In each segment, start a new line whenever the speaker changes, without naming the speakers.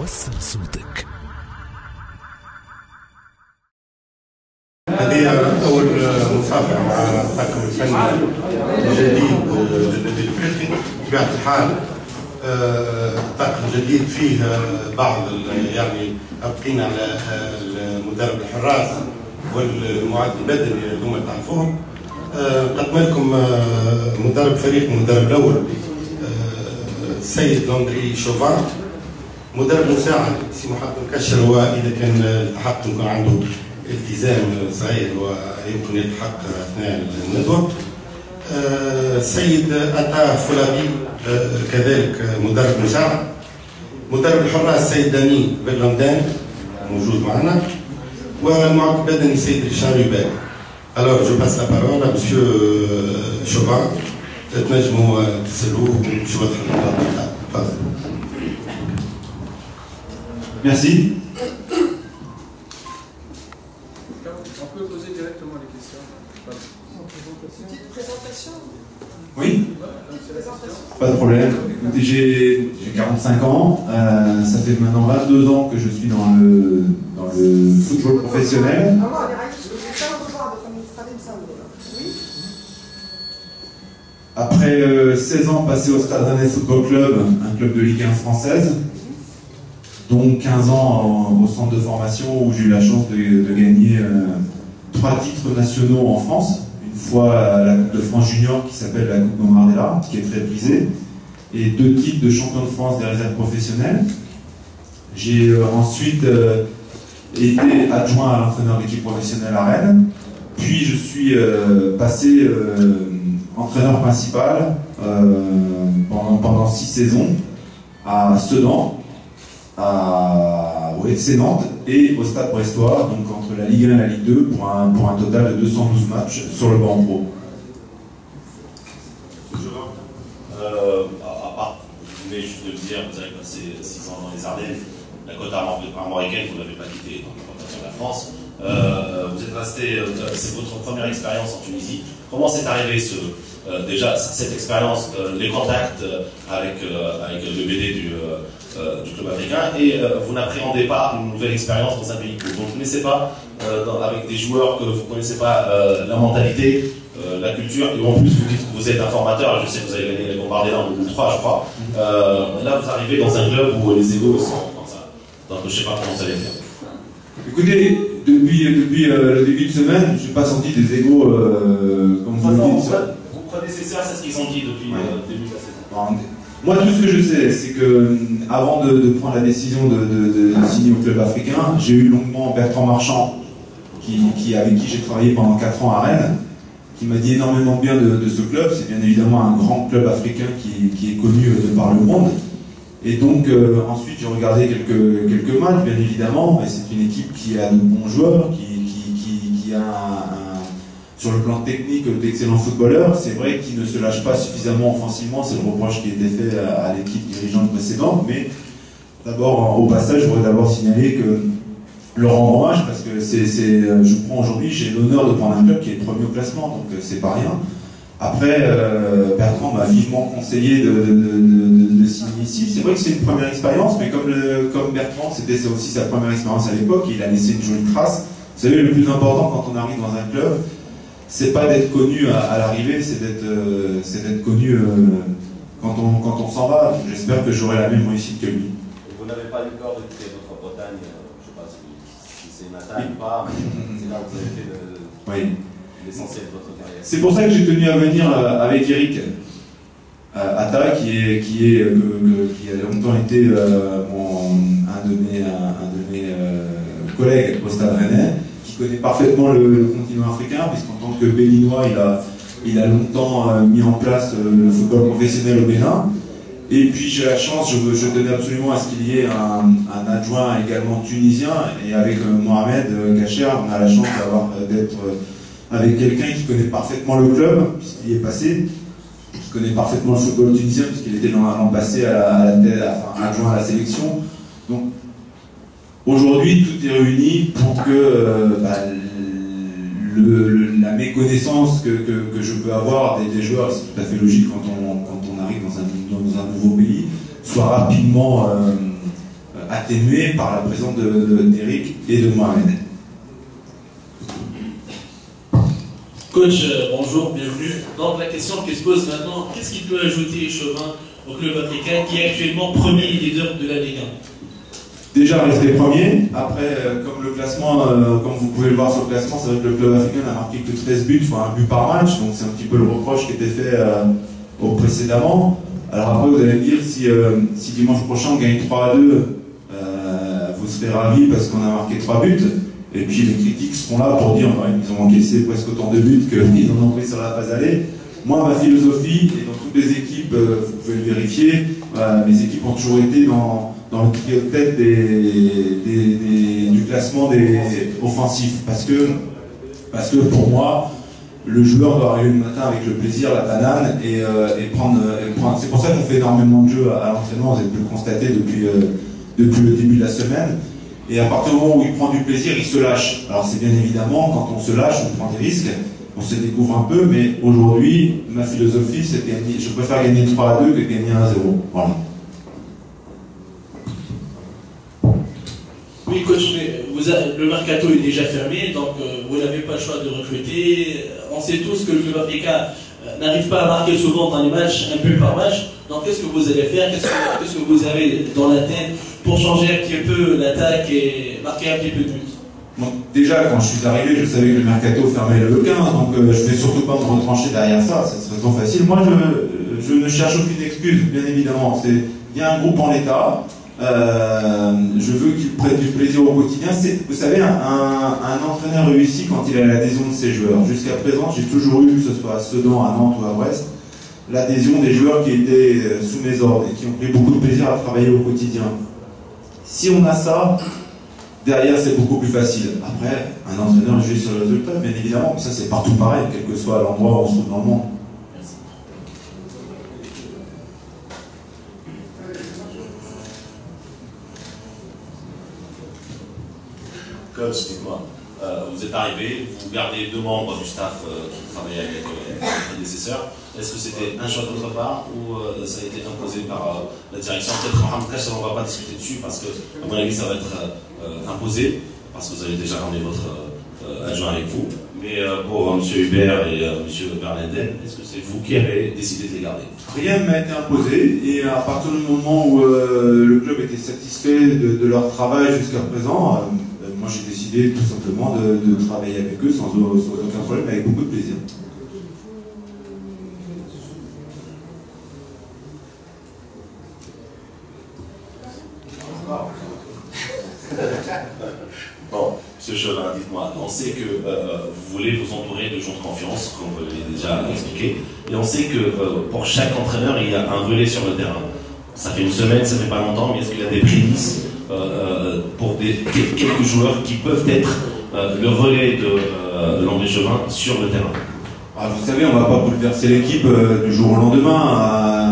وصل صوتك.
هذه أول مصافحة مع الطاقم الفني الجديد للنادي الأفريقي. بطبيعة الحال الطاقم الجديد فيه بعض يعني أبقين على مدرب الحراس والمعد البدني هذوما تعرفوهم. نقدم لكم مدرب فريق المدرب الأول السيد لوندري شوفان. مدرب مساعد سي محمد مكشر، هو إذا كان التحق يكون عنده التزام صغير ويمكن يلتحق اثناء الندوه. السيد اتا فولابي كذلك مدرب مساعد. مدرب الحراس السيد داني برلاندان موجود معنا، والمعد البدني السيد ريشار يبالي. Alors je passe la parole à monsieur Chauvin. تنجموا تسالوه ونمشيو تفضل.
Merci.
On peut poser directement les questions.
Présentation.
Oui, pas de problème. Écoutez, j'ai 45 ans, ça fait maintenant 22 ans que je suis dans le football professionnel. Après 16 ans passés au Stade Rennais Football Club, un club de Ligue 1 française, dont 15 ans au centre de formation où j'ai eu la chance de gagner 3 titres nationaux en France. Une fois la Coupe de France Junior qui s'appelle la Coupe Gambardella, qui est très prisée, et 2 titres de champion de France des réserves professionnelles. J'ai ensuite été adjoint à l'entraîneur de l'équipe professionnelle à Rennes, puis je suis passé entraîneur principal pendant 6 saisons à Sedan, au FC Nantes et au Stade Brestois, donc entre la Ligue 1 et la Ligue 2, pour un total de 212 matchs sur le banc pro.
Vous venez juste de le dire, vous avez passé 6 ans dans les Ardennes, la côte armoricaine, vous ne l'avez pas quittée dans la côte de la France. Vous êtes resté, c'est votre première expérience en Tunisie. Comment c'est arrivé déjà cette expérience, les contacts avec le BD du club africain, et vous n'appréhendez pas une nouvelle expérience dans un pays que vous ne connaissez pas, avec des joueurs que vous ne connaissez pas, la mentalité, la culture, et en plus vous dites que vous êtes un formateur. Je sais que vous avez gagné les Gambardella en 2003, je crois. Là vous arrivez dans un club où les égos sont comme ça, donc je ne sais pas comment vous allez faire.
Écoutez, depuis le début de semaine, je n'ai pas senti des égos comme vous le dites.
Vous prédécesseurs, c'est ce qu'ils ont dit depuis le début de la saison.
Moi, tout ce que je sais, c'est que avant de prendre la décision de signer au club africain, j'ai eu longuement Bertrand Marchand, avec qui j'ai travaillé pendant 4 ans à Rennes, qui m'a dit énormément bien de ce club. C'est bien évidemment un grand club africain qui est connu de par le monde. Et donc ensuite j'ai regardé quelques matchs, bien évidemment, et c'est une équipe qui a de bons joueurs, qui a sur le plan technique d'excellents footballeurs. C'est vrai qu'ils ne se lâchent pas suffisamment offensivement, c'est le reproche qui a été fait à l'équipe dirigeante précédente, mais d'abord, au passage, je voudrais d'abord signaler que leur rendre hommage, parce que je prends aujourd'hui, j'ai l'honneur de prendre un club qui est premier au classement, donc c'est pas rien. Après, Bertrand m'a vivement conseillé de signer ici. C'est vrai que c'est une première expérience, mais comme Bertrand, c'était aussi sa première expérience à l'époque, il a laissé une jolie trace. Vous savez, le plus important quand on arrive dans un club, c'est pas d'être connu à l'arrivée, c'est d'être connu quand on s'en va. J'espère que j'aurai la même réussite que lui.
Et vous n'avez pas eu peur de quitter votre Bretagne, je ne sais pas si c'est natal ou pas, mais c'est là où vous avez fait l'essentiel de votre carrière.
C'est pour ça que j'ai tenu à venir avec Eric Atta, qui a longtemps été un de mes collègues au Stade Rennais, qui connaît parfaitement le continent africain, puisqu'en tant que Béninois, il a longtemps mis en place le football professionnel au Bénin. Et puis j'ai la chance, je tenais absolument à ce qu'il y ait un adjoint également tunisien, et avec Mohamed Kacher, on a la chance d'être avec quelqu'un qui connaît parfaitement le club, puisqu'il y est passé, qui connaît parfaitement le football tunisien, puisqu'il était l'an passé adjoint à la sélection. Donc aujourd'hui, tout est réuni pour que la méconnaissance que je peux avoir des joueurs, c'est tout à fait logique quand on arrive dans un nouveau pays, soit rapidement atténué par la présence d'Eric et de Mohamed.
Coach, bonjour, bienvenue. Donc la question qui se pose maintenant, qu'est-ce qui peut ajouter Chauvin au club africain qui est actuellement premier leader de la Ligue 1?
Déjà rester premier, après comme le classement, comme vous pouvez le voir sur le classement, c'est vrai que le club africain n'a marqué que 13 buts, soit un but par match, donc c'est un petit peu le reproche qui était fait au précédemment. Alors après vous allez me dire si dimanche prochain on gagne 3-2, vous serez ravis parce qu'on a marqué 3 buts. Et puis les critiques seront là pour dire ouais, ils ont encaissé presque autant de buts qu'ils en ont pris sur la phase aller. Moi, ma philosophie, et dans toutes les équipes, vous pouvez le vérifier, mes équipes ont toujours été dans le trio de tête du classement des offensifs. Parce que pour moi, le joueur doit arriver le matin avec le plaisir, la banane, et prendre. C'est pour ça qu'on fait énormément de jeux à l'entraînement, vous avez pu le constater depuis le début de la semaine. Et à partir du moment où il prend du plaisir, il se lâche. Alors c'est bien évidemment, quand on se lâche, on prend des risques, on se découvre un peu, mais aujourd'hui, ma philosophie, c'est de gagner. Je préfère gagner 3-2 que gagner 1-0. Voilà.
Oui, coach, mais le mercato est déjà fermé, donc vous n'avez pas le choix de recruter. On sait tous que le club africain n'arrive pas à marquer souvent dans les matchs, un but par match. Donc qu'est-ce que vous allez faire? Qu'est-ce que vous avez dans la tête pour changer un petit peu l'attaque et marquer un petit peu de but?
Bon, déjà, quand je suis arrivé, je savais que le mercato fermait le 15, donc je ne vais surtout pas me retrancher derrière ça, ce serait trop facile. Moi, je ne cherche aucune excuse, bien évidemment. Il y a un groupe en l'état, je veux qu'il prenne du plaisir au quotidien. Vous savez, un entraîneur réussi quand il a l'adhésion de ses joueurs. Jusqu'à présent, j'ai toujours eu, que ce soit à Sedan, à Nantes ou à Brest, l'adhésion des joueurs qui étaient sous mes ordres et qui ont pris beaucoup de plaisir à travailler au quotidien. Si on a ça, derrière c'est beaucoup plus facile. Après, un entraîneur juge sur le résultat, bien évidemment, ça c'est partout pareil, quel que soit l'endroit où on se trouve dans le monde.
Merci.
Coach, dites-moi, vous êtes arrivé, vous gardez 2 membres du staff qui travaillaient avec vos prédécesseurs. Est-ce que c'était un choix de votre part ou ça a été imposé par la direction? Peut-être Mohamed Kacha, on ne va pas discuter dessus parce que, à mon avis, ça va être imposé parce que vous avez déjà ramené votre adjoint avec vous. Mais pour M. Hubert et M. Bernadette, est-ce que c'est vous qui avez décidé de les garder?
Rien ne m'a été imposé et à partir du moment où le club était satisfait de leur travail jusqu'à présent, moi j'ai décidé tout simplement de travailler avec eux sans aucun problème, avec beaucoup de plaisir.
Bon, M. Chauvin, dites-moi, on sait que vous voulez vous entourer de gens de confiance, comme vous l'avez déjà expliqué, et on sait que pour chaque entraîneur, il y a un relais sur le terrain. Ça fait une semaine, ça fait pas longtemps, mais est-ce qu'il y a des prémices pour quelques joueurs qui peuvent être le relais de l'André Chauvin sur le terrain?
Vous savez, on ne va pas bouleverser l'équipe du jour au lendemain.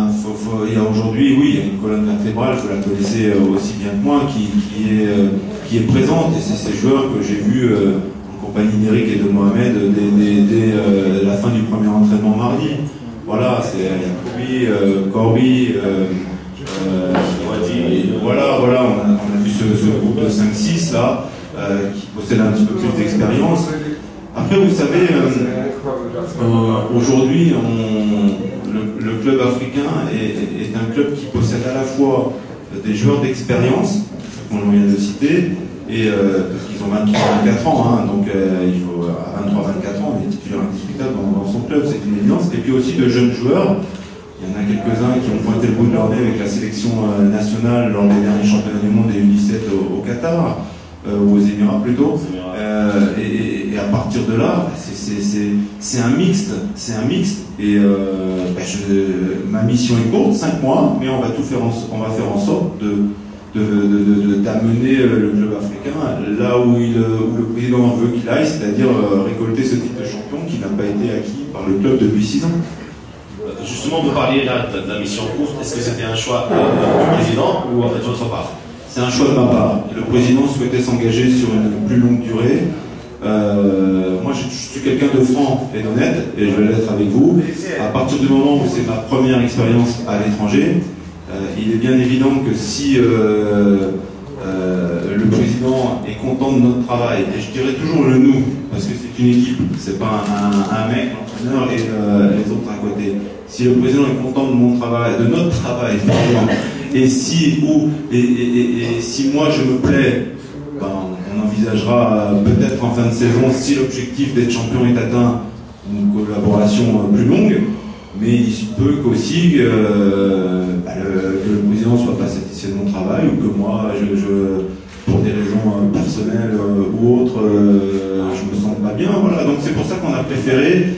Il y a aujourd'hui, oui, il y a une colonne vertébrale, vous la connaissez aussi bien que moi, qui est présente. Et c'est ces joueurs que j'ai vus en compagnie d'Eric et de Mohamed dès la fin du premier entraînement mardi. Voilà, c'est Corby, voilà, on a vu ce groupe de 5-6 là, qui possède un petit peu plus d'expérience. Après, vous savez, aujourd'hui, le club africain est un club qui possède à la fois des joueurs d'expérience, qu'on vient de citer, et parce qu'ils ont 23-24 ans, hein, donc il faut, à 23-24 ans, il est titulaire indiscutable dans son club, c'est une évidence, et puis aussi de jeunes joueurs. Il y en a quelques-uns qui ont pointé le bout de leur nez avec la sélection nationale lors des derniers championnats du monde et U17 au Qatar, ou aux Émirats plutôt. Et à partir de là, c'est un mixte. Et ma mission est courte, 5 mois, mais on va faire en sorte d'amener le club africain là où le président veut qu'il aille, c'est-à-dire récolter ce titre de champion qui n'a pas été acquis par le club depuis 6 ans.
Justement, vous parliez là de la mission courte. Est-ce que c'était un choix du président ou de votre part?
C'est un choix de ma part. Le président souhaitait s'engager sur une plus longue durée. Moi, je suis quelqu'un de franc et d'honnête, et je vais l'être avec vous. À partir du moment où c'est ma première expérience à l'étranger, il est bien évident que si le président est content de notre travail, et je dirais toujours le nous, parce que c'est une équipe, c'est pas un mec, l'entraîneur et les autres à côté. Si le président est content de mon travail, de notre travail, et si moi je me plais, ben, on envisagera peut-être en fin de saison, si l'objectif d'être champion est atteint, une collaboration plus longue. Mais il se peut qu'aussi que le président ne soit pas satisfait de mon travail, ou que moi, pour des raisons personnelles ou autres, je me sens pas bien. Voilà. Donc c'est pour ça qu'on a préféré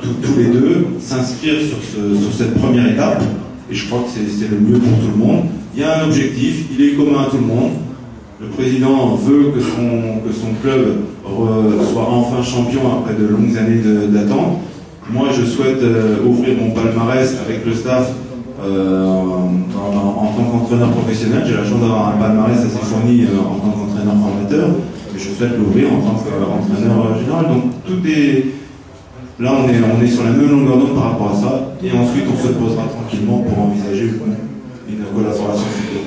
tous les deux s'inscrire sur cette première étape. Et je crois que c'est le mieux pour tout le monde. Il y a un objectif, il est commun à tout le monde. Le président veut que son club soit enfin champion après de longues années d'attente. Moi, je souhaite ouvrir mon palmarès avec le staff en tant qu'entraîneur professionnel. J'ai la chance d'avoir un palmarès assez fourni en tant qu'entraîneur formateur, mais je souhaite l'ouvrir en tant qu'entraîneur général. Donc tout est là, on est sur la même longueur d'onde par rapport à ça, et ensuite on se posera tranquillement pour envisager une collaboration future.